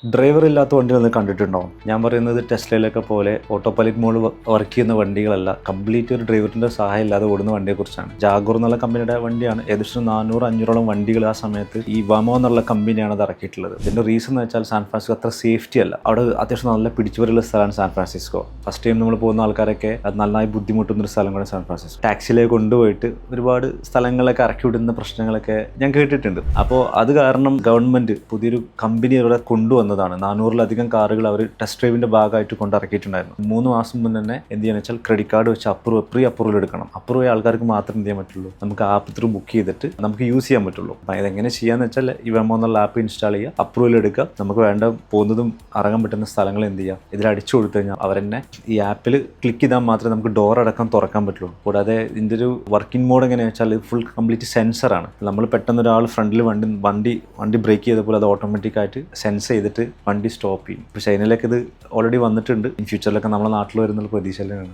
Driver ഇല്ലാത്ത വണ്ടി ഒന്ന് കണ്ടിട്ടുണ്ടോ? ഞാൻ പറയുന്നത് ടെസ്ലയിലൊക്കെ പോലെ ഓട്ടോ പൈലറ്റ് മോഡ് വർക്ക് ചെയ്യുന്ന വണ്ടികളല്ല, കംപ്ലീറ്റ് ഒരു ഡ്രൈവറിന്റെ സഹായം ഇല്ലാതെ ഓടുന്ന വണ്ടിയെക്കുറിച്ചാണ്. ജാഗൂർ എന്നുള്ള കമ്പനിയുടെ വണ്ടിയാണ്. ഏകദേശം 400-500ഓളം വണ്ടികൾ ആ സമയത്ത് ഈ വമോ എന്നുള്ള കമ്പനിയാണ് അത് ഇറക്കിയിട്ടുള്ളത്. ഇതിന്റെ റീസൺ എന്ന് വെച്ചാൽ സാൻ ഫ്രാൻസിസ്കോ അത്ര സേഫ്റ്റി അല്ല. അവിടെ അത്യാവശ്യം നല്ല പിടിച്ചുപറിയുള്ള സ്ഥലമാണ് സാൻ ഫ്രാൻസിസ്കോ. ഫസ്റ്റ് ടൈം നമ്മൾ പോകുന്ന ആൾക്കാരൊക്കെ അത് നന്നായി ബുദ്ധിമുട്ടുന്ന ഒരു സ്ഥലം കൂടെ സാൻ ഫ്രാൻസിസ്കോ. ടാക്സിയിലേക്ക് കൊണ്ടുപോയിട്ട് ഒരുപാട് സ്ഥലങ്ങളിലൊക്കെ ഇറക്കി വിടുന്ന പ്രശ്നങ്ങളൊക്കെ ഞാൻ കേട്ടിട്ടുണ്ട്. അപ്പോൾ അത് കാരണം ഗവൺമെന്റ് പുതിയൊരു കമ്പനി ഇവിടെ കൊണ്ടുവന്നതാണ്. 400-ലധികം കാറുകൾ അവർ ടെസ്റ്റ് ഡ്രൈവിന്റെ ഭാഗമായിട്ട് കൊണ്ടിറക്കിയിട്ടുണ്ടായിരുന്നു. 3 മാസം മുന്നേ തന്നെ എന്ത് ചെയ്യാന്ന് വെച്ചാൽ ക്രെഡിറ്റ് കാർഡ് വെച്ച് പ്രീ അപ്രൂവൽ എടുക്കണം. അപ്രൂവ് ആയ ആൾക്കാർക്ക് മാത്രം എന്ത് ചെയ്യാൻ പറ്റുള്ളൂ, നമുക്ക് ആപ്പ് ത്രൂ ബുക്ക് ചെയ്തിട്ട് നമുക്ക് യൂസ് ചെയ്യാൻ പറ്റുള്ളൂ. അപ്പം ഇതെങ്ങനെ ചെയ്യാന്ന് വെച്ചാൽ ഈ വെമോ എന്നുള്ള ആപ്പ് ഇൻസ്റ്റാൾ ചെയ്യുക, അപ്രൂവൽ എടുക്കുക, നമുക്ക് വേണ്ട പോകുന്നതും ഇറങ്ങാൻ പറ്റുന്ന സ്ഥലങ്ങൾ എന്ത് ചെയ്യുക, ഇതിൽ അടിച്ചു കൊടുത്തു കഴിഞ്ഞാൽ അവരെന്നെ ഈ ആപ്പിൽ ക്ലിക്ക് ചെയ്താൽ മാത്രമേ നമുക്ക് ഡോർ അടക്കം തുറക്കാൻ പറ്റുള്ളൂ. കൂടാതെ ഇതിൻ്റെ ഒരു വർക്കിംഗ് മോഡ് എങ്ങനെയാണെന്ന് വെച്ചാൽ ഫുൾ കംപ്ലീറ്റ് സെൻസറാണ്. നമ്മൾ പെട്ടെന്ന് ഒരാൾ ഫ്രണ്ടിൽ വണ്ടി ബ്രേക്ക് ചെയ്തപ്പോൾ അത് ഓട്ടോമാറ്റിക്കായിട്ട് സെൻസ് ചെയ്തിട്ട് വണ്ടി സ്റ്റോപ്പ് ചെയ്യും. ഇപ്പോൾ ചൈനയിലേക്ക് ഇത് ഓൾറെഡി വന്നിട്ടുണ്ട്. ഇൻ ഫ്യൂച്ചറിലൊക്കെ നമ്മുടെ നാട്ടിൽ വരുന്നുള്ള പ്രതീക്ഷയിലാണ്.